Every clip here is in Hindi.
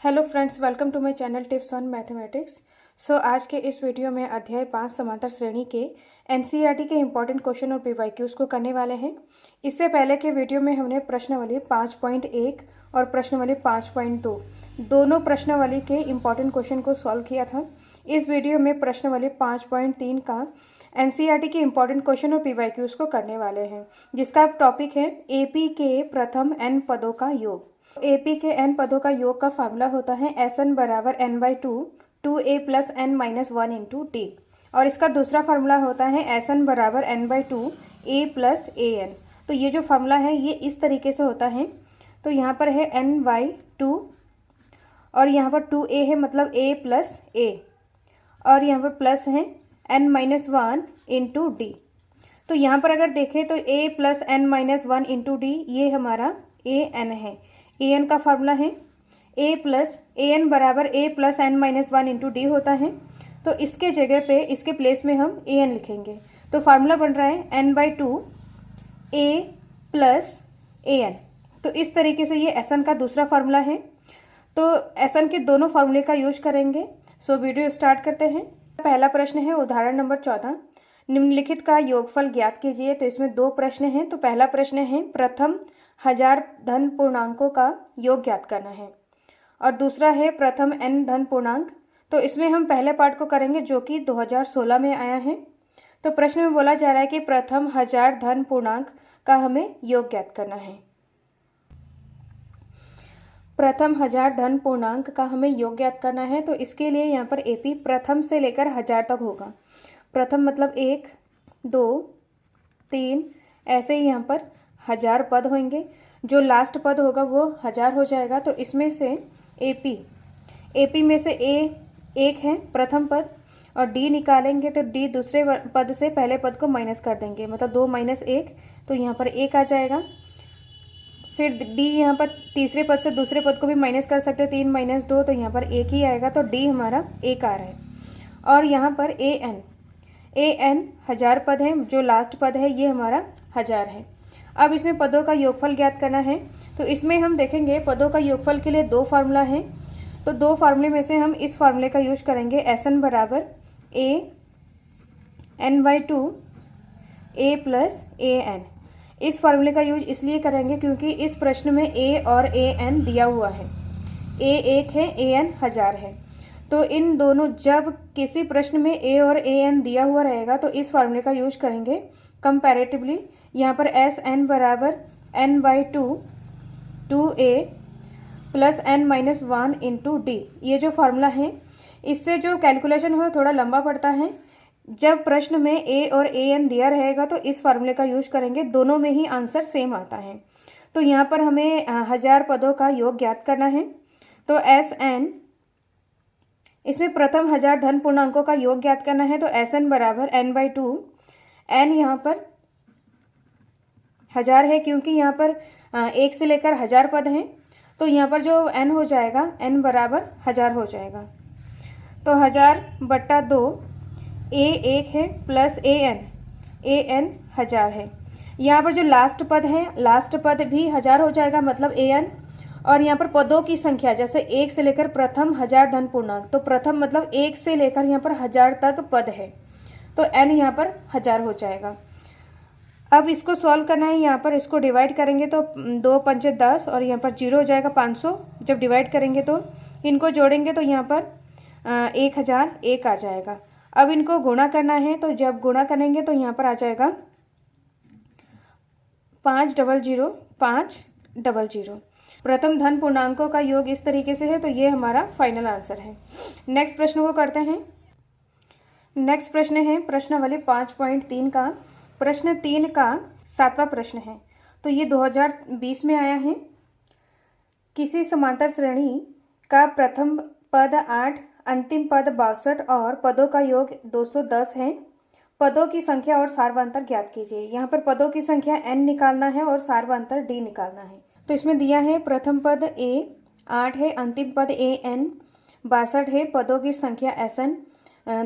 Hello friends, welcome to my channel tips on mathematics. आज के इस वीडियो में अध्याय 5 समांतर श्रेणी के एनसीईआरटी के इंपॉर्टेंट क्वेश्चन और पीवाईक्यूज को करने वाले हैं। इससे पहले के वीडियो में हमने प्रश्नावली 5.1 और प्रश्नावली 5.2 दोनों प्रश्नावली के इंपॉर्टेंट क्वेश्चन को सॉल्व किया था। इस वीडियो में प्रश्नावली 5.3 का एनसीईआरटी के इंपॉर्टेंट क्वेश्चन और पीवाईक्यूज को करने वाले हैं, जिसका टॉपिक है एपी के प्रथम n पदों का योग। एपी के n पदों का योग का फार्मूला होता है Sn बराबर n/2 2a plus n minus 1 into T, और इसका दूसरा फार्मूला होता है Sn बराबर n/2 a प्लस an। तो ये जो फार्मूला है ये इस तरीके से होता है। तो यहाँ पर है n/2 और यहाँ पर 2a है, मतलब a प्लस a, और यहाँ पर प्लस है n माइनस 1 इंटू डी। तो यहाँ पर अगर देखें तो a plus n minus 1 into D ये हमारा an है। an का फार्मूला है an बराबर a plus n minus 1 into D होता है। तो इसके जगह पे इसके प्लेस में हम an लिखेंगे। तो फार्मूला बन रहा है n/2 a प्लस an। तो इस तरीके से ये Sn का दूसरा फार्मूला है। तो Sn के दोनों फार्मूले का यूज करेंगे। वीडियो स्टार्ट करते हैं। पहला प्रश्न है उदाहरण नंबर 14, निम्नलिखित का योगफल ज्ञात कीजिए। तो इसमें दो प्रश्न हैं। तो पहला प्रश्न है प्रथम 1000 धन पूर्णांकों का योग ज्ञात करना है, और दूसरा है प्रथम n धन पूर्णांक। तो इसमें हम पहले पार्ट को करेंगे जो कि 2016 में आया है। तो प्रश्न में बोला जा रहा है कि प्रथम 1000 धन पूर्णांक का हमें योग ज्ञात करना है। प्रथम 1000 धन पूर्णांक का हमें योग ज्ञात करना है। तो इसके लिए यहाँ पर एपी प्रथम से लेकर 1000 तक होगा। प्रथम मतलब 1 2 3, ऐसे ही यहाँ पर 1000 पद होंगे। जो लास्ट पद होगा वो 1000 हो जाएगा। तो इसमें से एपी में से ए 1 है प्रथम पद, और डी निकालेंगे तो डी दूसरे पद से पहले पद को माइनस कर देंगे, मतलब 2 माइनस 1, तो यहाँ पर 1 आ जाएगा। फिर डी यहाँ पर तीसरे पद से दूसरे पद को भी माइनस कर सकते हैं, 3 माइनस 2, तो यहाँ पर 1 ही आएगा। तो डी हमारा 1 आ रहा है। और यहाँ पर an 1000 पद है, जो लास्ट पद है ये हमारा 1000 है। अब इसमें पदों का योगफल ज्ञात करना है। तो इसमें हम देखेंगे पदों का योगफल के लिए दो फार्मूला है। तो दो फार्मूले में से हम इस फार्मूले का यूज करेंगे Sn बराबर a n/2 a plus an। इस फार्मूले का यूज इसलिए करेंगे क्योंकि इस प्रश्न में a और an दिया हुआ है। a 1 है, an 1000 है। तो इन दोनों, जब किसी प्रश्न में a और an दिया हुआ रहेगा तो इस फार्मूले का यूज करेंगे कंपैरेटिवली। यहाँ पर Sn बराबर n/2 2a plus n minus 1 into D, ये जो फार्मूला है इससे जो कैलकुलेशन है थोड़ा लंबा पड़ता है। जब प्रश्न में a और an दिया रहेगा तो इस फार्मूले का यूज करेंगे, दोनों में ही आंसर सेम आता है। तो यहाँ पर हमें 1000 पदों का योग ज्ञात करना है। तो Sn, इसमें प्रथम 1000 धन पूर्णांकों का योग ज्ञात करना है। तो Sn बराबर n/2, n यहाँ पर 1000 है क्योंकि यहाँ पर 1 से लेकर 1000 पद हैं। तो यहाँ पर जो n हो जाएगा, n बराबर 1000 हो जाएगा। तो 1000 बट्टा 2, a 1 है प्लस an 1000 है। यहाँ पर जो लास्ट पद है, लास्ट पद भी 1000 हो जाएगा, मतलब an। और यहाँ पर पदों की संख्या, जैसे 1 से लेकर प्रथम 1000 धन पूर्णांक, तो प्रथम मतलब 1 से लेकर यहाँ पर 1000 तक पद है, तो n यहाँ पर 1000 हो जाएगा। अब इसको सॉल्व करना है। यहाँ पर इसको डिवाइड करेंगे तो 2 पंचे 10, और यहाँ पर 0 हो जाएगा 500। जब डिवाइड करेंगे तो इनको जोड़ेंगे तो यहाँ पर 1001 आ जाएगा। अब इनको गुणा करना है। तो जब गुणा करेंगे तो यहाँ पर आ जाएगा 500 500। प्रथम धन पूर्णांकों का योग इस तरीके से है। तो ये हमारा फाइनल आंसर है। नेक्स्ट प्रश्न को करते हैं। नेक्स्ट प्रश्न है प्रश्नावली 5.3 का प्रश्न 3 का 7वां प्रश्न है। तो ये 2020 में आया है। किसी समांतर श्रेणी का प्रथम पद 8, अंतिम पद 62 और पदों का योग 210 है। पदों की संख्या और सारवांतर ज्ञात कीजिए। यहाँ पर पदों की संख्या n निकालना है और सारवांतर d निकालना है। तो इसमें दिया है प्रथम पद a 8 है, अंतिम पद an 62 है, पदों की संख्या Sn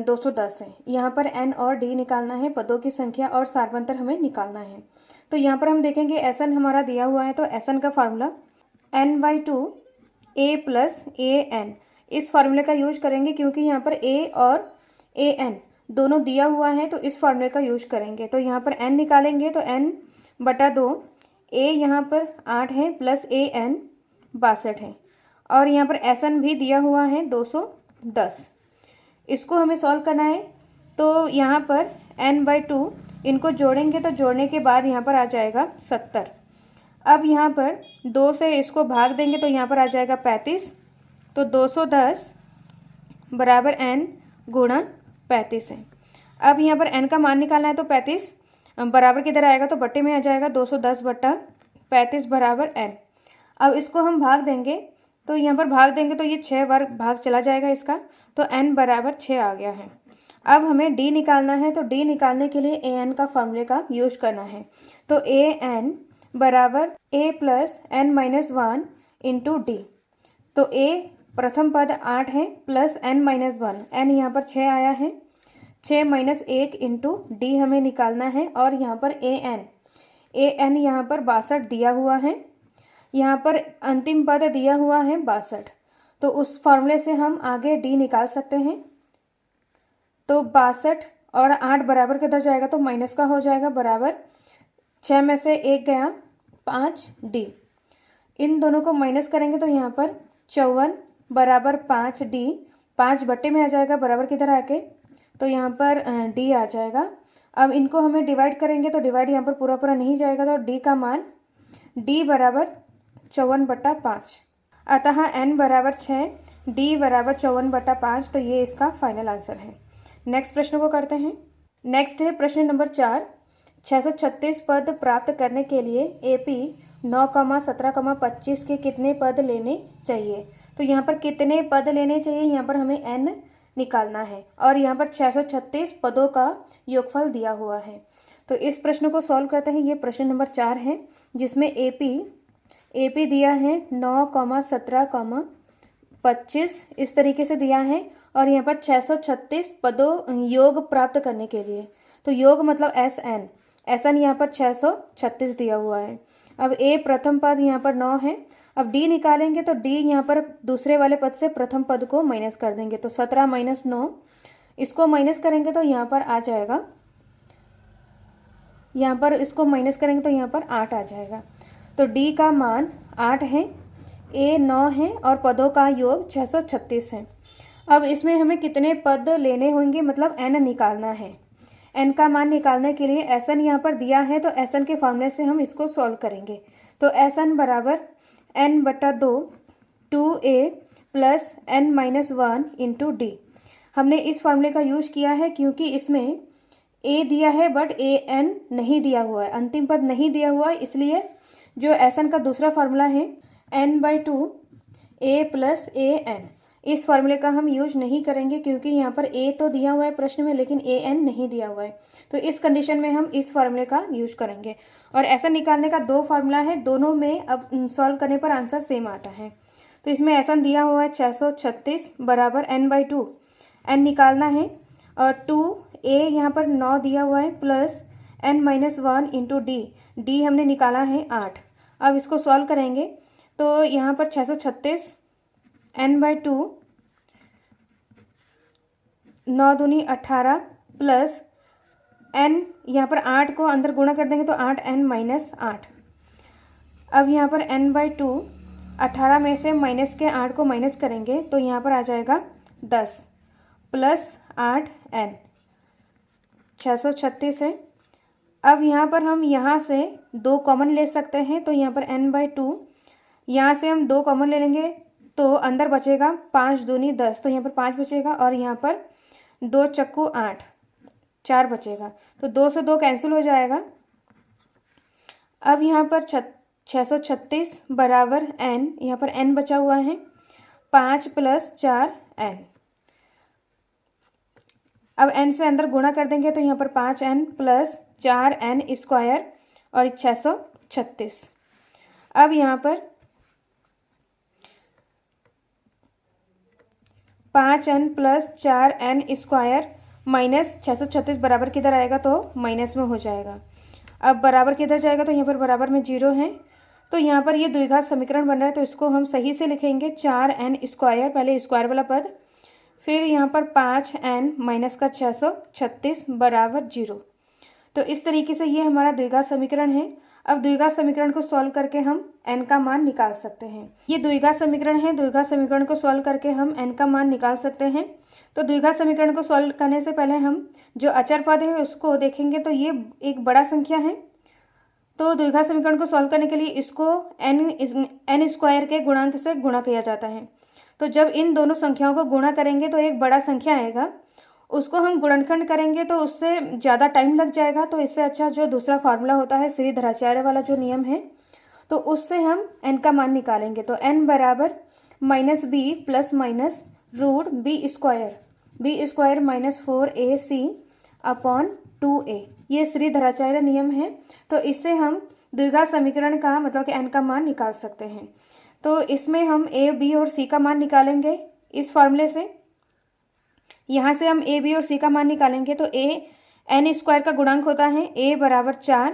210 है। यहाँ पर n और d निकालना है, पदों की संख्या और सारवांतर हमें निकालना है। तो यहाँ पर हम देखेंगे Sn हमारा दिया हुआ है। तो Sn का formula n/2 A plus A N, इस फार्मूले का यूज करेंगे क्योंकि यहाँ पर ए और ए एन दोनों दिया हुआ है, तो इस फार्मूले का यूज करेंगे। तो यहाँ पर एन निकालेंगे तो एन बटा 2, ए यहाँ पर 8 है प्लस ए एन 62 है, और यहाँ पर एस एन भी दिया हुआ है 210। इसको हमें सॉल्व करना है, तो यहाँ पर n/2 इनको जोड़ेंगे तो जोड़ने के बाद यहाँ पर आ जाएगा 70। अब यहाँ पर 2 से इसको भाग देंगे तो यहाँ पर आ जाएगा 35, तो 210 बराबर n गुणा 35 है। अब यहाँ पर n का मान निकालना है, तो 35 बराबर किधर आएगा, तो बट्टे में आ जाएगा 210 बट्टा 35 बराबर n। अब इसको हम भाग देंगे, तो यहाँ पर भाग देंगे तो ये 6 बार भाग चला जाएगा इसका, तो n बराबर 6 आ गया है। अब हमें d निकालना है, तो d निकालने के लिए ए एन का फॉर्मूले का यूज करना है। तो ए एन बराबर a plus n minus 1 into D. तो a प्रथम पद 8 है प्लस n माइनस 1, n यहाँ पर 6 आया है, 6 माइनस 1 इंटू डी हमें निकालना है। और यहाँ पर ए एन यहाँ पर 62 दिया हुआ है, यहाँ पर अंतिम पद दिया हुआ है 62, तो उस फॉर्मूले से हम आगे डी निकाल सकते हैं। तो 62 और 8 बराबर किधर जाएगा, तो माइनस का हो जाएगा, बराबर 6 में से 1 गया 5 डी। इन दोनों को माइनस करेंगे तो यहाँ पर 54 बराबर 5 डी, 5 बट्टे में आ जाएगा, बराबर किधर आके, तो यहाँ पर डी आ जाएगा। अब इनको हमें डिवाइड करेंगे तो डिवाइड यहाँ पर पूरा पूरा नहीं जाएगा, तो डी का मान डी बराबर 54 बट्टा 5, अतः n बराबर 6, डी बराबर 54 बट्टा 5, तो ये इसका फाइनल आंसर है। नेक्स्ट प्रश्न को करते हैं। नेक्स्ट है प्रश्न नंबर 4। 636 पद प्राप्त करने के लिए AP 9, 17, 25 के कितने पद लेने चाहिए। तो यहाँ पर कितने पद लेने चाहिए, यहाँ पर हमें n निकालना है, और यहाँ पर 636 पदों का योगफल दिया हुआ है। तो इस प्रश्न को सॉल्व करते हैं। ये प्रश्न नंबर 4 है, जिसमें AP दिया है 9, 17, 25 इस तरीके से दिया है, और यहाँ पर 636 पदों योग प्राप्त करने के लिए, तो योग मतलब SN यहाँ पर 636 दिया हुआ है। अब A प्रथम पद यहाँ पर 9 है, अब D निकालेंगे तो D यहाँ पर दूसरे वाले पद से प्रथम पद को माइनस कर देंगे, तो 17 माइनस 9, इसको माइनस करेंगे तो यहाँ पर आ जाएगा, यहाँ पर इसको माइनस करेंगे तो यहाँ पर 8 आ जाएगा। तो D का मान 8 है, A 9 है, और पदों का योग 636 है। अब इसमें हमें कितने पद लेने होंगे, मतलब n निकालना है। n का मान निकालने के लिए Sn यहाँ पर दिया है, तो Sn के फॉर्मूले से हम इसको सॉल्व करेंगे। तो Sn बराबर n बटा 2 2a plus n minus 1 into D. हमने इस फॉर्मूले का यूज किया है क्योंकि इसमें a दिया है बट an नहीं दिया हुआ है, अंतिम पद नहीं दिया हुआ है, इसलिए जो Sn का दूसरा फार्मूला है n/2 a plus A N, इस फार्मूले का हम यूज नहीं करेंगे क्योंकि यहाँ पर a तो दिया हुआ है प्रश्न में, लेकिन an नहीं दिया हुआ है। तो इस कंडीशन में हम इस फार्मूले का यूज करेंगे। और ऐसा निकालने का 2 फार्मूला है, दोनों में अब सॉल्व करने पर आंसर सेम आता है। तो इसमें ऐसा दिया हुआ है 636 बराबर n/2, n निकालना है, और 2a यहाँ पर 9 दिया हुआ है plus n minus 1 into D हमने निकाला है 8। अब इसको सॉल्व करेंगे तो यहाँ पर 636 n/2 9 दूनी 18 प्लस n यहाँ पर 8 को अंदर गुणा कर देंगे तो 8n माइनस 8। अब यहाँ पर n/2 18 में से माइनस के 8 को माइनस करेंगे तो यहाँ पर आ जाएगा 10 प्लस 8n, 636 है। अब यहाँ पर हम यहाँ से 2 कॉमन ले सकते हैं, तो यहाँ पर n/2 यहाँ से हम 2 कॉमन ले लेंगे तो अंदर बचेगा 5 दूनी 10, तो यहाँ पर 5 बचेगा, और यहाँ पर 2 चक्कू 8, 4 बचेगा, तो 2 से 2 कैंसिल हो जाएगा। अब यहाँ पर 636 बराबर n, यहाँ पर n बचा हुआ है 5 प्लस 4n। अब n से अंदर गुणा कर देंगे तो यहाँ पर 5n प्लस 4n स्क्वायर और 636। अब यहाँ पर 5n plus 4n square minus 636 बराबर किधर आएगा, तो माइनस में हो जाएगा। अब बराबर किधर जाएगा, तो यहाँ पर बराबर में 0 है, तो यहाँ पर ये द्विघात समीकरण बन रहा है, तो इसको हम सही से लिखेंगे 4n², पहले स्क्वायर वाला पद, फिर यहाँ पर 5n माइनस का 636 बराबर 0। तो इस तरीके से ये हमारा द्विघात समीकरण है। अब द्विघात समीकरण को सॉल्व करके हम n का मान निकाल सकते हैं। ये द्विघात समीकरण है, द्विघात समीकरण को सॉल्व करके हम n का मान निकाल सकते हैं। तो द्विघात समीकरण को सॉल्व करने से पहले हम जो अचर पद है उसको देखेंगे। तो ये एक बड़ा संख्या है, तो द्विघात समीकरण को सॉल्व करने के लिए इसको n² के गुणांक से गुणा किया जाता है। तो जब इन दोनों संख्याओं को गुणा करेंगे तो एक बड़ा संख्या आएगा, उसको हम गुणनखंड करेंगे तो उससे ज़्यादा टाइम लग जाएगा। तो इससे अच्छा जो दूसरा फार्मूला होता है श्रीधराचार्य वाला जो नियम है, तो उससे हम n का मान निकालेंगे। तो n बराबर -b plus minus root b² minus 4ac upon 2a, ये श्रीधराचार्य नियम है। तो इससे हम द्विघात समीकरण का मतलब कि n का मान निकाल सकते हैं। तो इसमें हम a, b और c का मान निकालेंगे इस फॉर्मूले से। यहाँ से हम a, b और c का मान निकालेंगे। तो a n² का गुणांक होता है, a बराबर 4,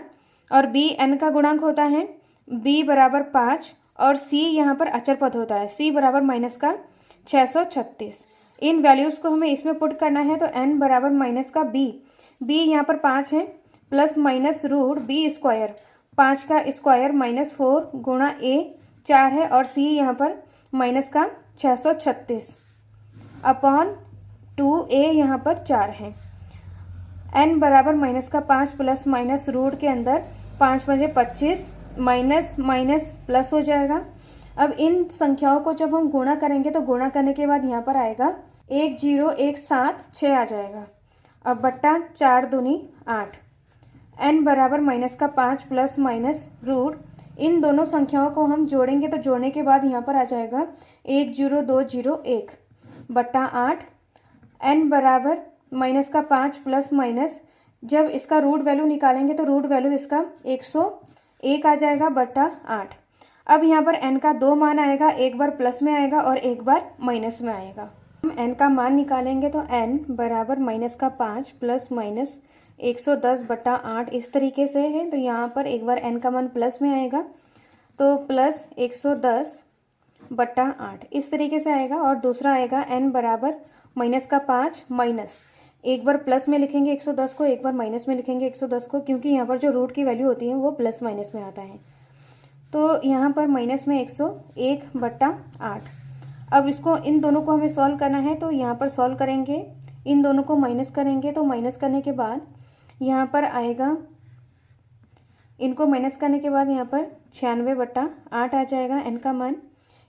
और b n का गुणांक होता है, b बराबर 5, और c यहाँ पर अचर पद होता है, c बराबर माइनस का 636। इन वैल्यूज़ को हमें इसमें पुट करना है। तो n बराबर माइनस का b यहाँ पर 5 है, प्लस माइनस रूट b², 5 का स्क्वायर माइनस 4 गुणा a 4 है, और c यहाँ पर माइनस का 636 अपॉन 2a यहाँ पर 4 है। n बराबर माइनस का 5 प्लस माइनस रूट के अंदर 5 बजे 25 माइनस माइनस प्लस हो जाएगा। अब इन संख्याओं को जब हम गुणा करेंगे तो गुणा करने के बाद यहाँ पर आएगा 1017 आ जाएगा। अब बट्टा 4 दूनी 8, n बराबर माइनस का 5 प्लस माइनस रूट, इन दोनों संख्याओं को हम जोड़ेंगे तो जोड़ने के बाद यहाँ पर आ जाएगा 10201 बट्टा 8, n बराबर माइनस का 5 प्लस माइनस, जब इसका रूट वैल्यू निकालेंगे तो रूट वैल्यू इसका 101 आ जाएगा बट्टा 8। अब यहाँ पर n का 2 मान आएगा, एक बार प्लस में आएगा और एक बार माइनस में आएगा। हम n का मान निकालेंगे तो n बराबर माइनस का 5 प्लस माइनस 110 बट्टा 8 इस तरीके से है। तो यहाँ पर एक बार n का मान प्लस में आएगा तो प्लस 110 बट्टा 8 इस तरीके से आएगा, और दूसरा आएगा n बराबर माइनस का 5 माइनस, एक बार प्लस में लिखेंगे 110 को, एक बार माइनस में लिखेंगे 110 को, क्योंकि यहाँ पर जो रूट की वैल्यू होती है वो प्लस माइनस में आता है। तो यहाँ पर माइनस में 101 बट्टा 8। अब इसको इन दोनों को हमें सॉल्व करना है, तो यहाँ पर सॉल्व करेंगे, इन दोनों को माइनस करेंगे। तो माइनस करने के बाद यहाँ पर आएगा, इनको माइनस करने के बाद यहाँ पर 96 बट्टा 8 आ जाएगा n का मान।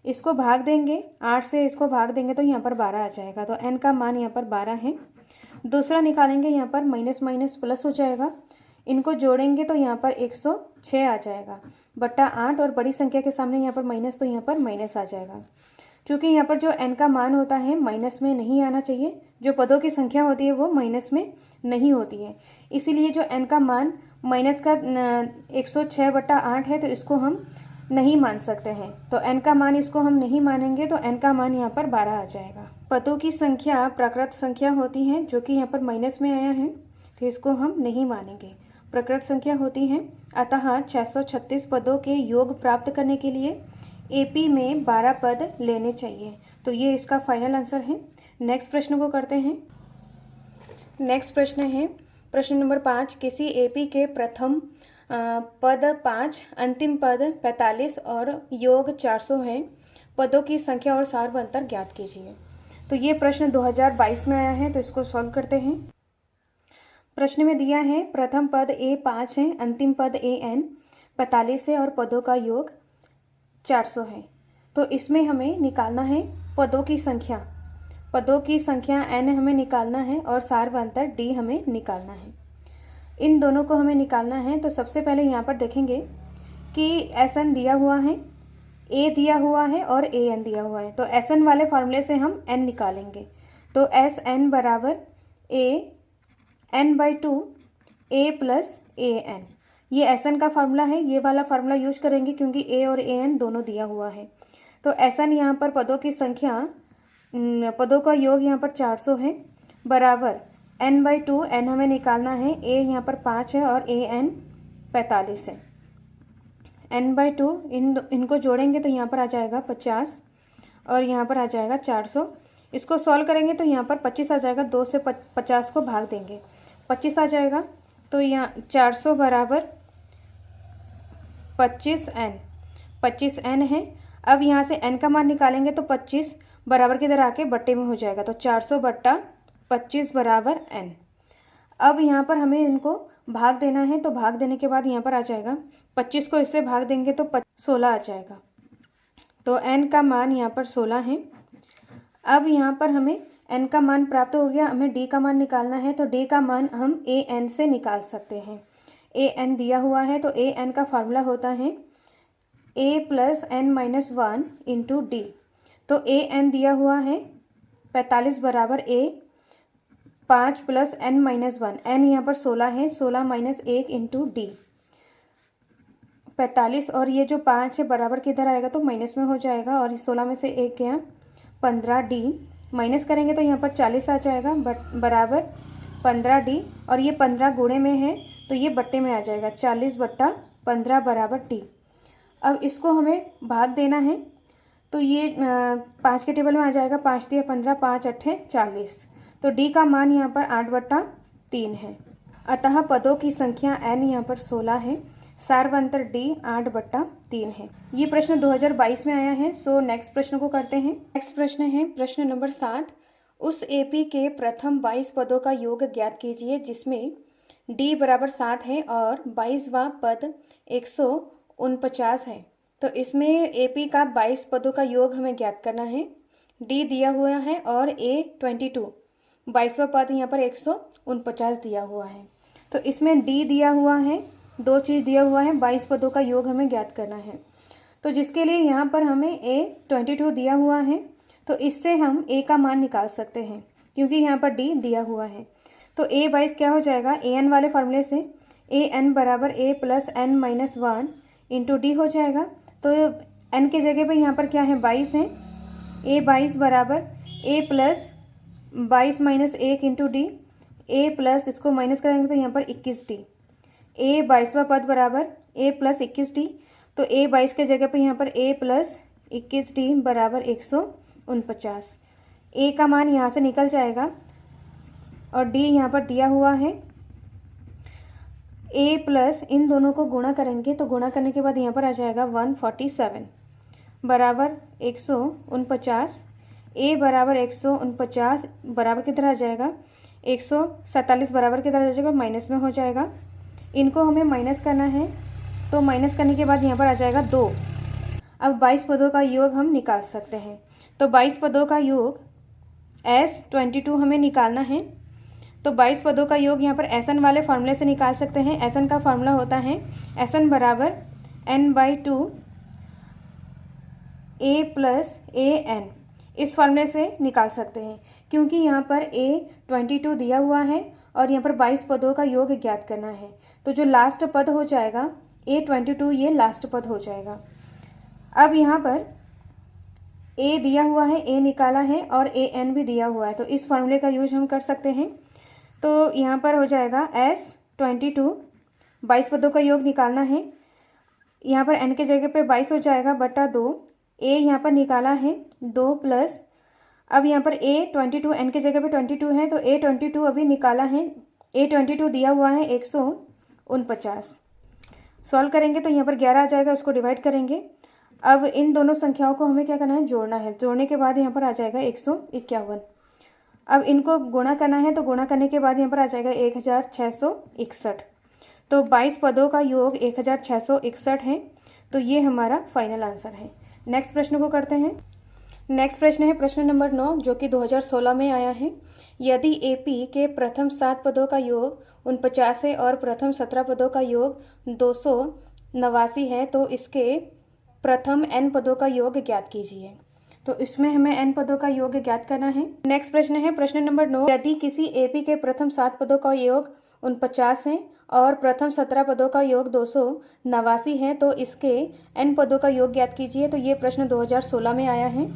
इसको भाग देंगे, 8 से इसको भाग देंगे तो यहाँ पर 12 आ जाएगा। तो n का मान यहाँ पर 12 है। दूसरा निकालेंगे, यहाँ पर माइनस माइनस प्लस हो जाएगा, इनको जोड़ेंगे तो यहाँ पर 106 आ जाएगा बट्टा 8, और बड़ी संख्या के सामने यहाँ पर माइनस, तो यहाँ पर माइनस आ जाएगा। क्योंकि यहाँ पर जो n का मान होता है माइनस में नहीं आना चाहिए, जो पदों की संख्या होती है वो माइनस में नहीं होती है, इसीलिए जो n का मान माइनस का 106 बट्टा 8 है तो इसको हम नहीं मान सकते हैं। तो n का मान इसको हम नहीं मानेंगे, तो n का मान यहाँ पर 12 आ जाएगा। पदों की संख्या प्राकृत संख्या होती है, जो कि यहाँ पर माइनस में आया है, तो इसको हम नहीं मानेंगे, प्राकृत संख्या होती है। अतः 636 पदों के योग प्राप्त करने के लिए AP में 12 पद लेने चाहिए। तो ये इसका फाइनल आंसर है। नेक्स्ट प्रश्न को करते हैं। नेक्स्ट प्रश्न है प्रश्न नंबर 5। किसी AP के प्रथम पद 5, अंतिम पद 45 और योग 400 है। पदों की संख्या और सार व अंतर ज्ञात कीजिए। तो ये प्रश्न 2022 में आया है, तो इसको सॉल्व करते हैं। प्रश्न में दिया है प्रथम पद A 5 है, अंतिम पद AN 45 है और पदों का योग 400 है। तो इसमें हमें निकालना है पदों की संख्या। पदों की संख्या n हमें निकालना है और सार व अंतर d हमें निकालना है। इन दोनों को हमें निकालना है। तो सबसे पहले यहाँ पर देखेंगे कि Sn दिया हुआ है, A दिया हुआ है और An दिया हुआ है। तो Sn वाले फॉर्मूले से हम n निकालेंगे। तो Sn बराबर A n/2 A plus An, ये Sn का फार्मूला है। ये वाला फार्मूला यूज करेंगे क्योंकि A और An दोनों दिया हुआ है। तो Sn यहाँ पर पदों की संख्या, पदों का योग यहाँ पर 400 है, बराबर n/2, n हमें निकालना है, A यहाँ पर 5 है और An 45 है। n/2 इनको जोड़ेंगे तो यहाँ पर आ जाएगा 50 और यहाँ पर आ जाएगा 400। इसको सॉल्व करेंगे तो यहाँ पर 25 आ जाएगा, 2 से 50 को भाग देंगे 25 आ जाएगा। तो यहाँ 400 बराबर 25n है। अब यहाँ से n का मान निकालेंगे तो 25 बराबर किधर आके बट्टे में हो जाएगा, तो 400 बट्टा 25 बराबर n। अब यहाँ पर हमें इनको भाग देना है, तो भाग देने के बाद यहाँ पर आ जाएगा 25 को इससे भाग देंगे तो 16 आ जाएगा। तो n का मान यहाँ पर 16 है। अब यहाँ पर हमें n का मान प्राप्त हो गया, हमें d का मान निकालना है। तो d का मान हम an से निकाल सकते हैं। an दिया हुआ है तो an का फार्मूला होता है a + n-1 इंटू डी। तो an दिया हुआ है 45 बराबर a 5 + n-1, n यहाँ पर 16 है, 16 - 1 इंटू डी 45। और ये जो 5 है बराबर किधर आएगा तो माइनस में हो जाएगा, और 16 में से 1 गया 15 डी माइनस करेंगे तो यहाँ पर 40 आ जाएगा बराबर 15 डी। और ये 15 गुणे में है तो ये बट्टे में आ जाएगा, 40 बट्टा 15 बराबर डी। अब इसको हमें भाग देना है तो ये 5 के टेबल में आ जाएगा, 5 दिया 15, 5 8 40। तो डी का मान यहाँ पर 8/3 है। अतः पदों की संख्या n यहाँ पर 16 है, सारवंतर डी 8/3 है। ये प्रश्न 2022 में आया है। सो नेक्स्ट प्रश्न को करते हैं। नेक्स्ट प्रश्न है प्रश्न नंबर 7। उस एपी के प्रथम 22 पदों का योग ज्ञात कीजिए जिसमें डी बराबर 7 है और 22वां पद 149 है। तो इसमें एपी का 22 पदों का योग हमें ज्ञात करना है। डी दिया हुआ है और ए 22 22वां पद यहाँ पर 149 दिया हुआ है। तो इसमें डी दिया हुआ है, दो चीज़ दिया हुआ है, 22 पदों का योग हमें ज्ञात करना है। तो जिसके लिए यहाँ पर हमें ए 22 दिया हुआ है, तो इससे हम ए का मान निकाल सकते हैं क्योंकि यहाँ पर डी दिया हुआ है। तो ए 22 क्या हो जाएगा, ए एन वाले फॉर्मूले से ए एन बराबर ए + n-1 इंटू डी हो जाएगा। तो एन के जगह पे यहाँ पर क्या है 22 है, ए 22 बराबर ए + 22 - 1 इंटू डी, ए प्लस इसको माइनस करेंगे तो यहाँ पर 21d, ए 22वां पद बराबर a + 21d। तो a 22 के जगह पे यहाँ पर a + 21d बराबर 149। a का मान यहाँ से निकल जाएगा और d यहाँ पर दिया हुआ है। a प्लस इन दोनों को गुणा करेंगे तो गुणा करने के बाद यहाँ पर आ जाएगा 147 बराबर 149। a बराबर 149 बराबर किधर आ जाएगा 147 बराबर किधर आ जाएगा माइनस में हो जाएगा। इनको हमें माइनस करना है तो माइनस करने के बाद यहाँ पर आ जाएगा 2। अब 22 पदों का योग हम निकाल सकते हैं। तो 22 पदों का योग S22 हमें निकालना है। तो 22 पदों का योग यहाँ पर SN वाले फार्मूले से निकाल सकते हैं। SN का फार्मूला होता है SN बराबर n/2 a + an। इस फार्मूले से निकाल सकते हैं क्योंकि यहाँ पर A22 दिया हुआ है और यहाँ पर 22 पदों का योग ज्ञात करना है। तो जो लास्ट पद हो जाएगा A22 ये लास्ट पद हो जाएगा। अब यहाँ पर A दिया हुआ है, A निकाला है और AN भी दिया हुआ है, तो इस फार्मूले का यूज हम कर सकते हैं। तो यहाँ पर हो जाएगा S22 22 पदों का योग निकालना है। यहाँ पर n के जगह पे 22 हो जाएगा बटा 2। A यहाँ पर निकाला है 2 प्लस, अब यहाँ पर A22 n के जगह पे 22 है तो A22 अभी निकाला है। A22 दिया हुआ है 149। सॉल्व करेंगे तो यहाँ पर 11 आ जाएगा, उसको डिवाइड करेंगे। अब इन दोनों संख्याओं को हमें क्या करना है, जोड़ना है। जोड़ने के बाद यहाँ पर आ जाएगा 151। अब इनको गुणा करना है तो गुणा करने के बाद यहाँ पर आ जाएगा 1661। तो 22 पदों का योग 1661 है। तो ये हमारा फाइनल आंसर है। नेक्स्ट प्रश्न को करते हैं। नेक्स्ट प्रश्न है प्रश्न नंबर 9 जो कि 2016 में आया है। यदि एपी के प्रथम 7 पदों का योग 49 है और प्रथम 17 पदों का योग 289 है तो इसके प्रथम n पदों का योग ज्ञात कीजिए। तो इसमें हमें n पदों का योग ज्ञात करना है। नेक्स्ट प्रश्न है प्रश्न नंबर 9। यदि किसी एपी के प्रथम 7 पदों का योग 49 है और प्रथम 17 पदों का योग 289 है तो इसके n पदों का योग ज्ञात कीजिए। तो ये प्रश्न 2016 में आया है।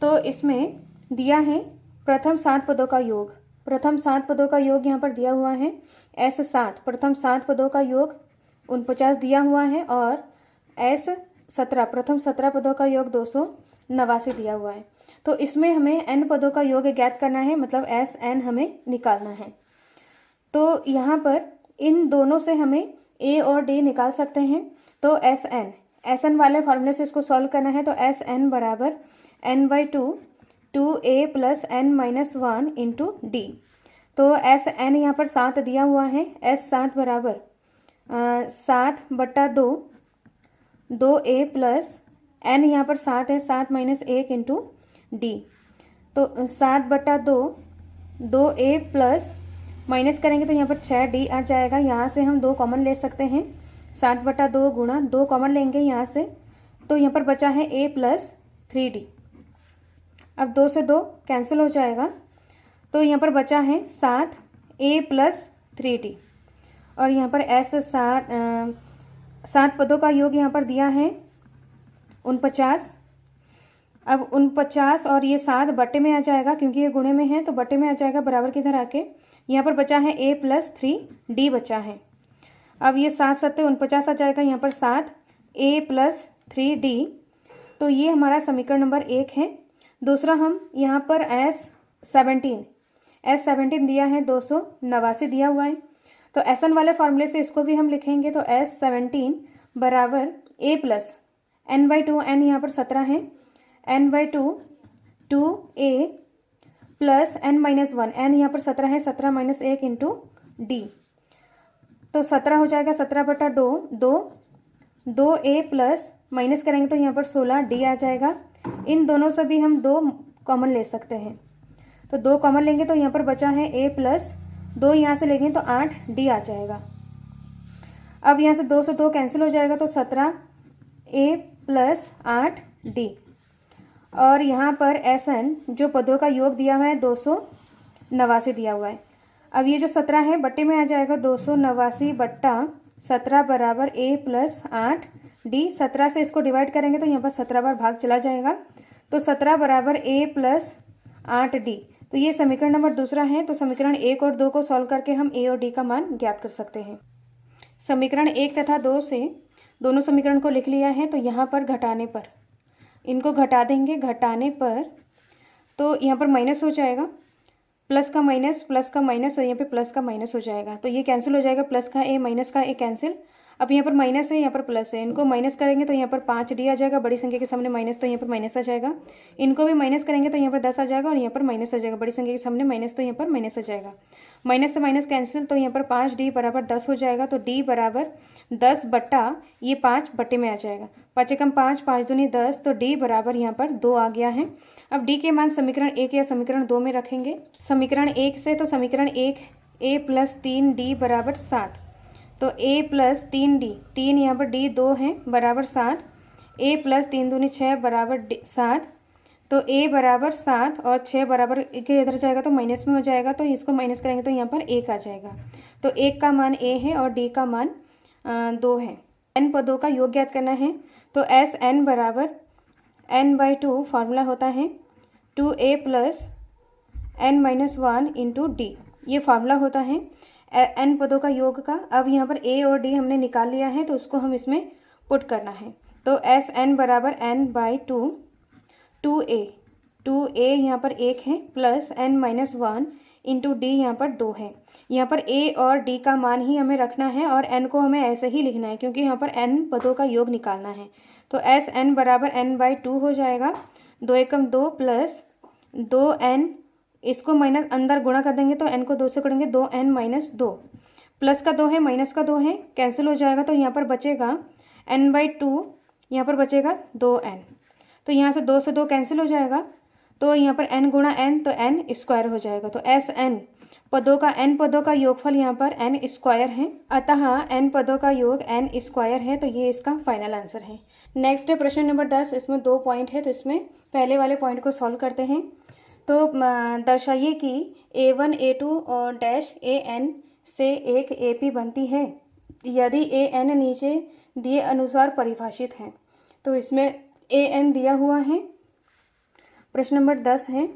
तो इसमें दिया है प्रथम 7 पदों का योग। प्रथम 7 पदों का योग यहाँ पर दिया हुआ है S7। प्रथम 7 पदों का योग 49 दिया हुआ है और एस 17 प्रथम 17 पदों का योग 289 दिया हुआ है। तो इसमें हमें n पदों का योग ज्ञात करना है, मतलब एस एन हमें निकालना है। तो यहाँ पर इन दोनों से हमें a और d निकाल सकते हैं। तो एस एन वाले फॉर्मूले से इसको सॉल्व करना है। तो एस एन बराबर n/2 2a plus n minus 1 into D. तो एस एन यहाँ पर 7 दिया हुआ है। एस 7 बराबर 7/2 2a प्लस n यहाँ पर 7 है, 7 माइनस 1 इंटू डी। तो 7/2 2a प्लस माइनस करेंगे तो यहाँ पर 6d आ जाएगा। यहाँ से हम 2 कॉमन ले सकते हैं। 7/2 गुणा 2 कॉमन लेंगे यहाँ से, तो यहाँ पर बचा है a प्लस 3d। अब 2 से 2 कैंसिल हो जाएगा, तो यहाँ पर बचा है 7a प्लस 3d। और यहाँ पर ऐसे 7 पदों का योग यहाँ पर दिया है 49। अब 49 और ये 7 बट्टे में आ जाएगा, क्योंकि ये गुणे में है तो बट्टे में आ जाएगा, बराबर की इधर आके यहाँ पर बचा है a प्लस 3d बचा है। अब ये 7 7 49 आ जाएगा, यहाँ पर 7a प्लस 3d। तो ये हमारा समीकरण नंबर 1 है। दूसरा हम यहाँ पर S17 दिया है, 289 दिया हुआ है। तो SN वाले फॉर्मूले से इसको भी हम लिखेंगे। तो S17 बराबर a प्लस n/2, n यहाँ पर 17 है, n/2 2a plus n minus 1, n यहाँ पर 17 है, 17 माइनस 1 इंटू डी। तो 17 हो जाएगा 17/2 2a प्लस माइनस करेंगे तो यहाँ पर 16d आ जाएगा। इन दोनों से भी हम 2 कॉमन ले सकते हैं। तो 2 कॉमन लेंगे तो यहाँ पर बचा है a प्लस 2 यहाँ से लेंगे तो 8d आ जाएगा। अब यहाँ से 2 से 2 कैंसिल हो जाएगा, तो 17a प्लस 8d। और यहाँ पर SN जो पदों का योग दिया हुआ है 289 दिया हुआ है। अब ये जो 17 है बट्टे में आ जाएगा, 289/17 बराबर a प्लस 8d। 17 से इसको डिवाइड करेंगे तो यहाँ पर 17 बार भाग चला जाएगा, तो 17 बराबर a प्लस 8d। तो ये समीकरण नंबर दूसरा है। तो समीकरण 1 और 2 को सॉल्व करके हम a और d का मान ज्ञात कर सकते हैं। समीकरण 1 तथा 2 से दोनों समीकरण को लिख लिया है। तो यहाँ पर घटाने पर इनको घटा देंगे, घटाने पर तो यहाँ पर माइनस हो जाएगा, प्लस का माइनस और यहाँ पे प्लस का माइनस हो जाएगा। तो ये कैंसिल हो जाएगा, प्लस का a माइनस का a कैंसिल। अब यहाँ पर माइनस है, यहाँ पर प्लस है, इनको माइनस करेंगे तो यहाँ पर 5d आ जाएगा, बड़ी संख्या के सामने माइनस तो यहाँ पर माइनस आ जाएगा। इनको भी माइनस करेंगे तो यहाँ पर 10 आ जाएगा और यहाँ पर माइनस आ जाएगा, बड़ी संख्या के सामने माइनस तो यहाँ पर माइनस आ जाएगा। माइनस से माइनस कैंसिल, तो यहाँ पर 5d बराबर 10 हो जाएगा। तो d बराबर 10 बट्टा ये 5 बट्टे में आ जाएगा, 5 एकम 5, 5 दूनी 10। तो d बराबर यहाँ पर 2 आ गया है। अब d के मान समीकरण 1 या समीकरण 2 में रखेंगे। समीकरण 1 से तो समीकरण 1 a प्लस 3d बराबर 7। तो a प्लस 3d, 3 यहाँ पर d 2 है बराबर 7, a प्लस 3 दूनी 6 बराबर 7। तो a बराबर 7 और 6 बराबर के इधर जाएगा तो माइनस में हो जाएगा, तो इसको माइनस करेंगे तो यहाँ पर 1 आ जाएगा। तो 1 का मान a है और d का मान 2 है। n पदों का योग ज्ञात करना है। तो SN बराबर n/2 फार्मूला होता है 2a plus n minus 1 into D. ये फार्मूला होता है n पदों का योग का। अब यहाँ पर a और d हमने निकाल लिया है, तो उसको हम इसमें पुट करना है। तो SN बराबर n/2 2a यहाँ पर 1 है plus n minus 1 into D यहाँ पर 2 है। यहाँ पर a और d का मान ही हमें रखना है और n को हमें ऐसे ही लिखना है, क्योंकि यहाँ पर n पदों का योग निकालना है। तो SN बराबर n/2 हो जाएगा, 2 एकम 2 प्लस 2n, इसको माइनस अंदर गुणा कर देंगे तो n को 2 से गुणेंगे, 2n माइनस 2, प्लस का 2 है माइनस का 2 है, कैंसिल हो जाएगा। तो यहाँ पर बचेगा n/2, यहाँ पर बचेगा 2n। तो यहाँ से 2 से 2 कैंसिल हो जाएगा, तो यहाँ पर n गुणा n तो n स्क्वायर हो जाएगा। तो SN n पदों का योगफल यहाँ पर n स्क्वायर है, अतः n पदों का योग n स्क्वायर है। तो ये इसका फाइनल आंसर है। नेक्स्ट है प्रश्न नंबर 10। इसमें 2 पॉइंट है, तो इसमें पहले वाले पॉइंट को सॉल्व करते हैं। तो दर्शाइए कि A1 A2 और डैश AN से एक AP बनती है यदि AN नीचे दिए अनुसार परिभाषित है। तो इसमें AN दिया हुआ है, प्रश्न नंबर 10 है,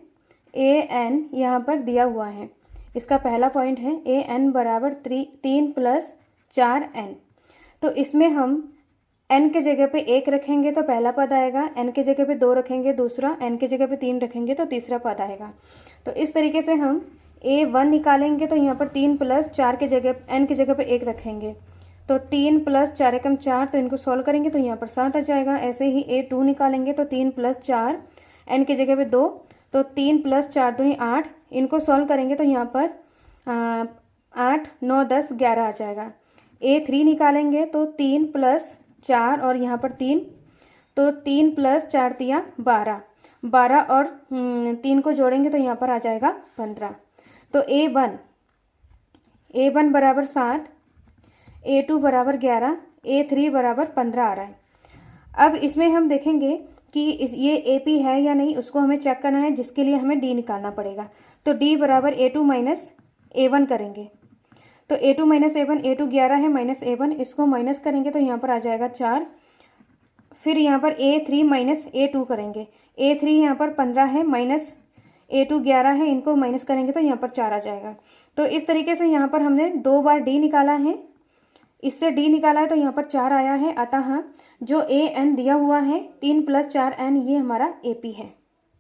AN यहाँ पर दिया हुआ है। इसका पहला पॉइंट है AN बराबर 3 प्लस 4n। तो इसमें हम n के जगह पे 1 रखेंगे तो पहला पद आएगा, n के जगह पे 2 रखेंगे दूसरा, n के जगह पे 3 रखेंगे तो तीसरा पद आएगा। तो इस तरीके से हम a1 निकालेंगे तो यहाँ पर 3 प्लस 4 के जगह n की जगह पे 1 रखेंगे तो 3 प्लस 4 एकम 4, तो इनको सॉल्व करेंगे तो यहाँ पर 7 आ जाएगा। ऐसे ही a2 निकालेंगे तो 3 प्लस 4 n की जगह पे 2, तो 3 प्लस 4 दूनी 8, इनको सॉल्व करेंगे तो यहाँ पर 8 9 10 11 आ जाएगा। a3 निकालेंगे तो 3 प्लस 4 और यहाँ पर 3, तो 3 प्लस 4 तिया 12, 12 और 3 को जोड़ेंगे तो यहाँ पर आ जाएगा 15। तो a1 बराबर 7, a2 बराबर 11, a3 बराबर 15 आ रहा है। अब इसमें हम देखेंगे कि ये AP है या नहीं, उसको हमें चेक करना है, जिसके लिए हमें D निकालना पड़ेगा। तो D बराबर a2 माइनस a1 करेंगे तो a2 माइनस a1, a2 11 है माइनस a1, इसको माइनस करेंगे तो यहाँ पर आ जाएगा 4। फिर यहाँ पर a3 माइनस a2 करेंगे, a3 यहाँ पर 15 है माइनस a2 11 है, इनको माइनस करेंगे तो यहाँ पर 4 आ जाएगा। तो इस तरीके से यहाँ पर हमने 2 बार D निकाला है, इससे D निकाला है तो यहाँ पर 4 आया है। अतः जो an दिया हुआ है 3 प्लस 4n, ये हमारा AP है।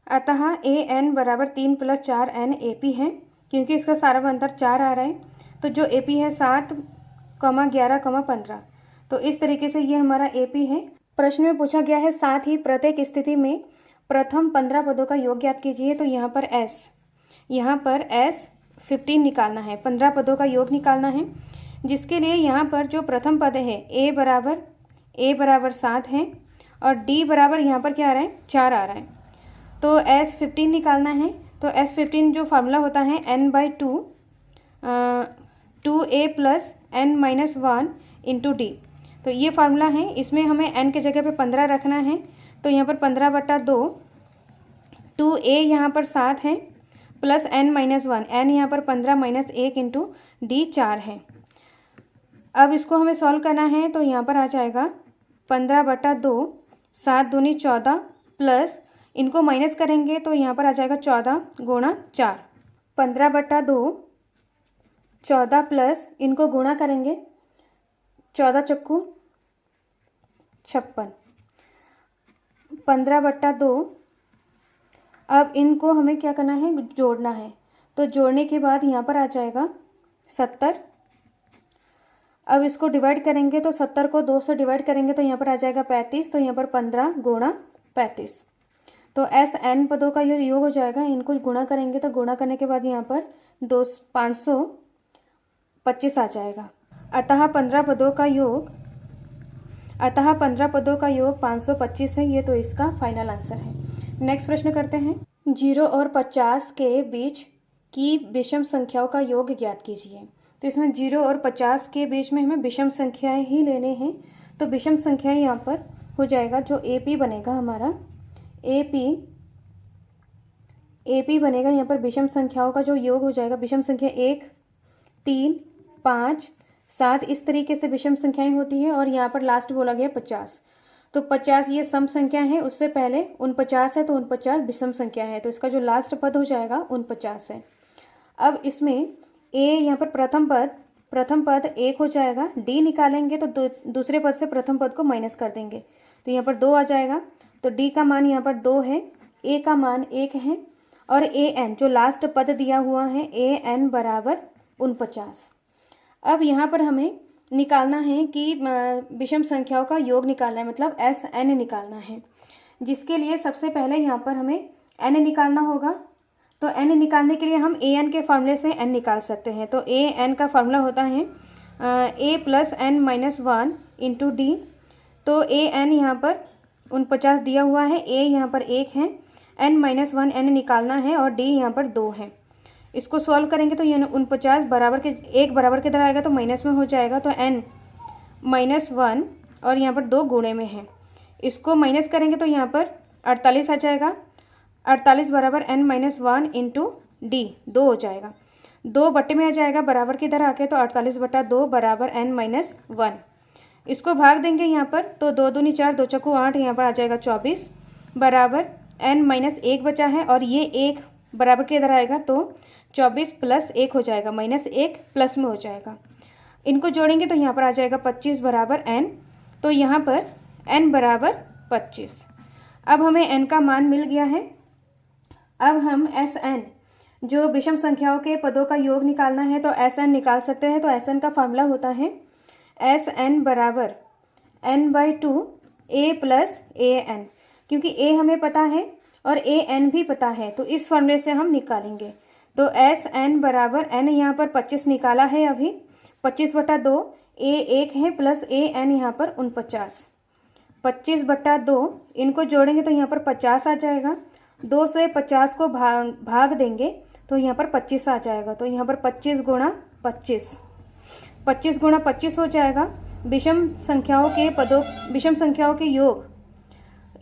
अतः an बराबर 3 प्लस 4n AP है, क्योंकि इसका सारा अंतर 4 आ रहा है। तो जो AP है 7, 11, 15। तो इस तरीके से ये हमारा AP है। प्रश्न में पूछा गया है साथ ही प्रत्येक स्थिति में प्रथम 15 पदों का योग ज्ञात कीजिए। तो यहाँ पर S 15 निकालना है, 15 पदों का योग निकालना है, जिसके लिए यहाँ पर जो प्रथम पद है A बराबर 7 है और D बराबर यहाँ पर क्या आ रहा है 4 आ रहा है। तो S 15 निकालना है। तो S 15 जो फार्मूला होता है n/2 2a plus n minus 1 into D। तो ये फार्मूला है, इसमें हमें n के जगह पे 15 रखना है। तो यहाँ पर 15/2, 2a यहाँ पर 7 है प्लस n माइनस 1, n यहाँ पर 15 माइनस 1 इंटू D 4 है। अब इसको हमें सॉल्व करना है तो यहाँ पर आ जाएगा 15/2, 7 दूनी 14 प्लस इनको माइनस करेंगे तो यहाँ पर आ जाएगा 14 गुणा 4, 15/2 14 प्लस इनको गुणा करेंगे 14 चक्कू 56, 15/2। अब इनको हमें क्या करना है, जोड़ना है। तो जोड़ने के बाद यहाँ पर आ जाएगा 70। अब इसको डिवाइड करेंगे तो 70 को 2 से डिवाइड करेंगे तो यहाँ पर आ जाएगा 35। तो यहाँ पर 15 गुणा 35। तो SN पदों का योग हो जाएगा, इनको गुणा करेंगे तो गुणा करने के बाद यहाँ पर 525 आ जाएगा। अतः 15 पदों का योग 525 है। ये तो इसका फाइनल आंसर है। नेक्स्ट प्रश्न करते हैं। 0 और 50 के बीच की विषम संख्याओं का योग ज्ञात कीजिए। तो इसमें 0 और 50 के बीच में हमें विषम संख्याएं ही लेने हैं। तो विषम संख्याएं यहाँ पर हो जाएगा, जो AP बनेगा हमारा AP बनेगा यहाँ पर विषम संख्याओं का जो योग हो जाएगा, विषम संख्या 1 3 5 7 इस तरीके से विषम संख्याएं होती हैं। और यहाँ पर लास्ट बोला गया 50। तो 50 ये सम संख्या है, उससे पहले 49 है तो 49 विषम संख्या है। तो इसका जो लास्ट पद हो जाएगा 49 है। अब इसमें A यहाँ पर प्रथम पद 1 हो जाएगा। D निकालेंगे तो दूसरे पद से प्रथम पद को माइनस कर देंगे तो यहाँ पर 2 आ जाएगा। तो D का मान यहाँ पर 2 है, A का मान 1 है और AN जो लास्ट पद दिया हुआ है AN बराबर 49। अब यहाँ पर हमें निकालना है कि विषम संख्याओं का योग निकालना है, मतलब SN निकालना है, जिसके लिए सबसे पहले यहाँ पर हमें N निकालना होगा। तो N निकालने के लिए हम AN के फार्मूले से N निकाल सकते हैं। तो AN का फार्मूला होता है A plus N minus 1 into D। तो AN यहाँ पर 49 दिया हुआ है, A यहाँ पर 1 है, N माइनस 1 N निकालना है और D यहाँ पर 2 है। इसको सॉल्व करेंगे तो ये 49 बराबर के 1 बराबर के इधर आएगा तो माइनस में हो जाएगा। तो N माइनस 1 और यहाँ पर 2 गुणे में है, इसको माइनस करेंगे तो यहाँ पर 48 आ जाएगा। 48 बराबर N माइनस 1 इंटू D 2 हो जाएगा, 2 बटे में आ जाएगा बराबर की इधर आके। तो 48/2 बराबर N माइनस 1। इसको भाग देंगे यहाँ पर तो 2 दूनी 4, 2 चक्कू 8, यहाँ पर आ जाएगा 24 बराबर N माइनस 1 बचा है और ये 1 बराबर के इधर आएगा तो 24 प्लस 1 हो जाएगा, माइनस 1 प्लस में हो जाएगा। इनको जोड़ेंगे तो यहाँ पर आ जाएगा 25 बराबर N। तो यहाँ पर n बराबर 25। अब हमें n का मान मिल गया है। अब हम Sn जो विषम संख्याओं के पदों का योग निकालना है तो Sn निकाल सकते हैं। तो Sn का फॉर्मूला होता है Sn बराबर n/2 a प्लस an, क्योंकि a हमें पता है और an भी पता है तो इस फॉर्मूले से हम निकालेंगे। तो Sn बराबर n यहाँ पर 25 निकाला है अभी, 25/2 a 1 है प्लस an यहाँ पर 49, 25/2 इनको जोड़ेंगे तो यहाँ पर 50 आ जाएगा। 2 से 50 को भाग देंगे तो यहाँ पर 25 आ जाएगा। तो यहाँ पर 25 गुणा 25, 25 गुणा 25 हो जाएगा। विषम संख्याओं के योग,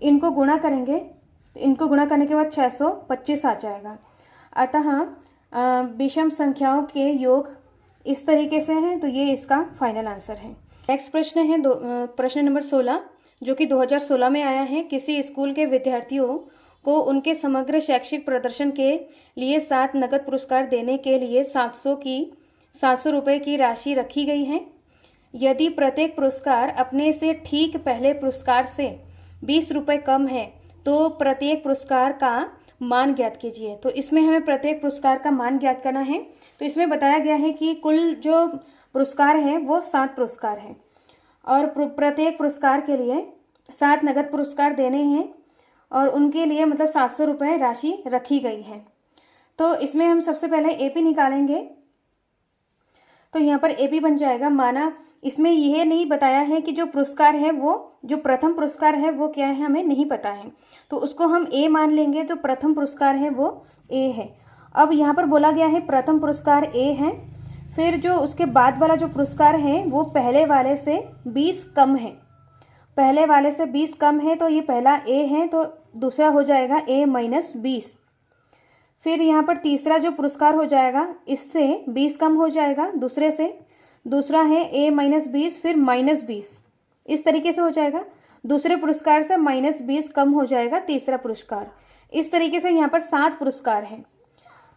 इनको गुणा करेंगे तो इनको गुणा करने के बाद 625 आ जाएगा। अतः विषम संख्याओं के योग इस तरीके से हैं। तो ये इसका फाइनल आंसर है। नेक्स्ट प्रश्न है प्रश्न नंबर 16, जो कि 2016 में आया है। किसी स्कूल के विद्यार्थियों को उनके समग्र शैक्षिक प्रदर्शन के लिए 7 नकद पुरस्कार देने के लिए 700 रुपये की राशि रखी गई है। यदि प्रत्येक पुरस्कार अपने से ठीक पहले पुरस्कार से 20 रुपये कम है तो प्रत्येक पुरस्कार का मान ज्ञात कीजिए। तो इसमें हमें प्रत्येक पुरस्कार का मान ज्ञात करना है। तो इसमें बताया गया है कि कुल जो पुरस्कार हैं वो 7 पुरस्कार हैं और प्रत्येक पुरस्कार के लिए 7 नगद पुरस्कार देने हैं और उनके लिए मतलब 700 रुपये राशि रखी गई है। तो इसमें हम सबसे पहले एपी निकालेंगे। तो यहाँ पर एपी बन जाएगा, माना इसमें यह नहीं बताया है कि जो पुरस्कार है वो जो प्रथम पुरस्कार है वो क्या है, हमें नहीं पता है, तो उसको हम ए मान लेंगे। जो प्रथम पुरस्कार है वो ए है। अब यहाँ पर बोला गया है प्रथम पुरस्कार ए है, फिर जो उसके बाद वाला जो पुरस्कार है वो पहले वाले से 20 कम है, पहले वाले से 20 कम है, तो ये पहला ए है तो दूसरा हो जाएगा a माइनस 20। फिर यहाँ पर तीसरा जो पुरस्कार हो जाएगा इससे 20 कम हो जाएगा दूसरे से, दूसरा है a माइनस 20 फिर माइनस 20, इस तरीके से हो जाएगा। दूसरे पुरस्कार से माइनस 20 कम हो जाएगा तीसरा पुरस्कार। इस तरीके से यहाँ पर 7 पुरस्कार हैं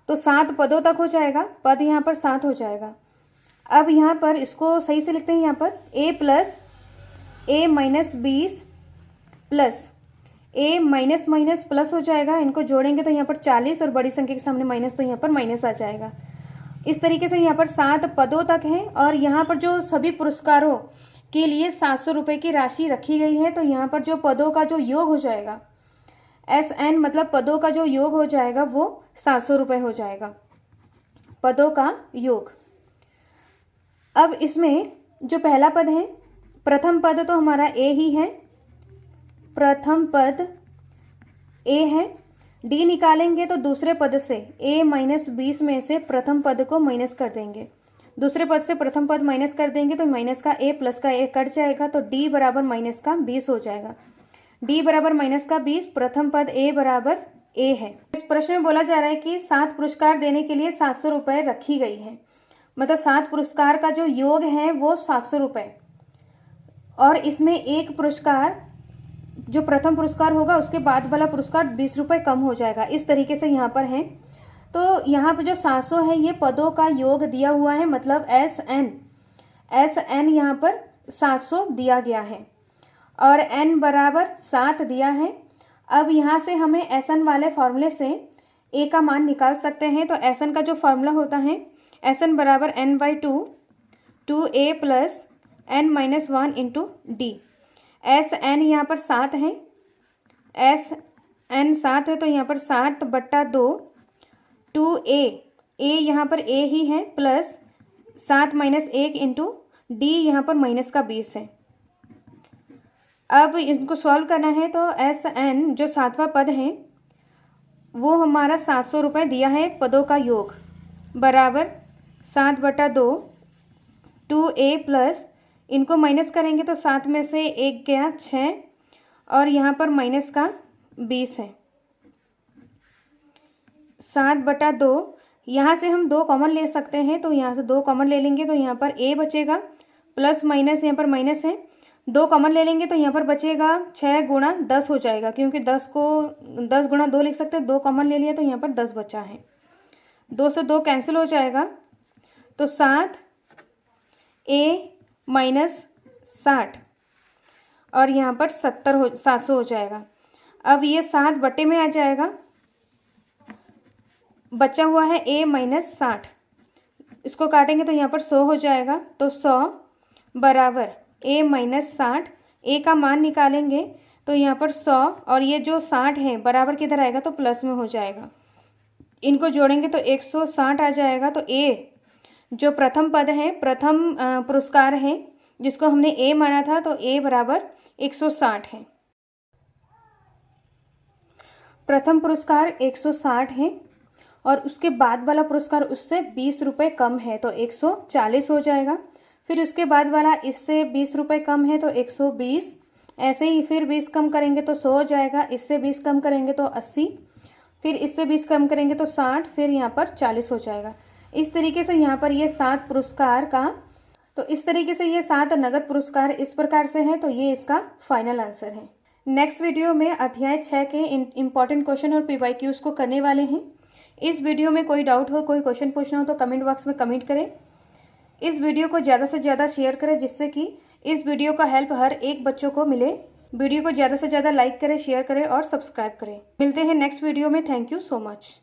तो 7 पदों तक हो जाएगा, पद यहाँ पर 7 हो जाएगा। अब यहाँ पर इसको सही से लिखते हैं, यहाँ पर a plus a minus 20 plus a minus minus plus हो जाएगा, इनको जोड़ेंगे तो यहाँ पर 40 और बड़ी संख्या के सामने माइनस तो यहाँ पर माइनस आ जाएगा। इस तरीके से यहाँ पर 7 पदों तक हैं और यहाँ पर जो सभी पुरस्कारों के लिए 700 रुपये की राशि रखी गई है। तो यहाँ पर जो पदों का जो योग हो जाएगा SN मतलब पदों का जो योग हो जाएगा वो 700 रुपये हो जाएगा, पदों का योग। अब इसमें जो पहला पद है, प्रथम पद तो हमारा ए ही है, प्रथम पद ए है। डी निकालेंगे तो दूसरे पद से a माइनस 20 में से प्रथम पद को माइनस कर देंगे, दूसरे पद से प्रथम पद माइनस कर देंगे तो माइनस का a प्लस का a कट जाएगा, तो d बराबर माइनस का 20 हो जाएगा। d बराबर माइनस का 20, प्रथम पद a बराबर a है। इस प्रश्न में बोला जा रहा है कि 7 पुरस्कार देने के लिए 700 रुपये रखी गई है, मतलब 7 पुरस्कार का जो योग है वो 700 रुपये, और इसमें एक पुरस्कार जो प्रथम पुरस्कार होगा उसके बाद वाला पुरस्कार 20 रुपये कम हो जाएगा। इस तरीके से यहाँ पर है। तो यहाँ पर जो 700 है ये पदों का योग दिया हुआ है, मतलब SN यहाँ पर 700 दिया गया है और n बराबर 7 दिया है। अब यहाँ से हमें SN वाले फॉर्मूले से a का मान निकाल सकते हैं। तो SN का जो फॉर्मूला होता है SN बराबर n/2 2a plus n minus 1 into D. SN यहाँ पर 7 है, SN 7 है तो यहाँ पर 7/2 2a, a यहाँ पर a ही है प्लस 7 माइनस 1 इंटू डी, यहाँ पर माइनस का 20 है। अब इसको सॉल्व करना है तो SN जो 7वां पद है वो हमारा 700 रुपये दिया है, पदों का योग बराबर 7/2 2a प्लस, इनको माइनस करेंगे तो 7 में से 1 गया 6 और यहाँ पर माइनस का 20 है। 7/2, यहाँ से हम 2 कॉमन ले सकते हैं तो यहाँ से 2 कॉमन ले लेंगे तो यहाँ पर a बचेगा प्लस माइनस, यहाँ पर माइनस है, 2 कॉमन ले लेंगे तो यहाँ पर बचेगा 6 गुणा 10 हो जाएगा, क्योंकि 10 को 10 गुणा 2 लिख सकते हैं, 2 कॉमन ले लिया तो यहाँ पर 10 बचा है, 2 से 2 कैंसिल हो जाएगा तो 7 a माइनस 60 और यहाँ पर 700 हो जाएगा। अब ये 7 बटे में आ जाएगा, बचा हुआ है a माइनस 60, इसको काटेंगे तो यहाँ पर 100 हो जाएगा। तो 100 बराबर a माइनस 60, a का मान निकालेंगे तो यहाँ पर 100 और ये जो 60 है बराबर किधर आएगा तो प्लस में हो जाएगा। इनको जोड़ेंगे तो 160 आ जाएगा। तो a जो प्रथम पद है, प्रथम पुरस्कार है जिसको हमने a माना था, तो a बराबर 160 है। प्रथम पुरस्कार 160 है और उसके बाद वाला पुरस्कार उससे 20 रुपये कम है तो 140 हो जाएगा। फिर उसके बाद वाला इससे 20 रुपये कम है तो 120, ऐसे ही फिर 20 कम करेंगे तो 100 हो जाएगा, इससे 20 कम करेंगे तो 80, फिर इससे 20 कम करेंगे तो 60, फिर यहाँ पर 40 हो जाएगा। इस तरीके से यहाँ पर ये 7 पुरस्कार का, तो इस तरीके से ये 7 नगद पुरस्कार इस प्रकार से हैं, तो ये इसका फाइनल आंसर है। नेक्स्ट वीडियो में अध्याय 6 के इम्पॉर्टेंट क्वेश्चन और PYQs को करने वाले हैं। इस वीडियो में कोई डाउट हो, कोई क्वेश्चन पूछना हो तो कमेंट बॉक्स में कमेंट करें। इस वीडियो को ज़्यादा से ज़्यादा शेयर करें जिससे कि इस वीडियो का हेल्प हर एक बच्चों को मिले। वीडियो को ज़्यादा से ज़्यादा लाइक करें, शेयर करें और सब्सक्राइब करें। मिलते हैं नेक्स्ट वीडियो में। Thank you so much.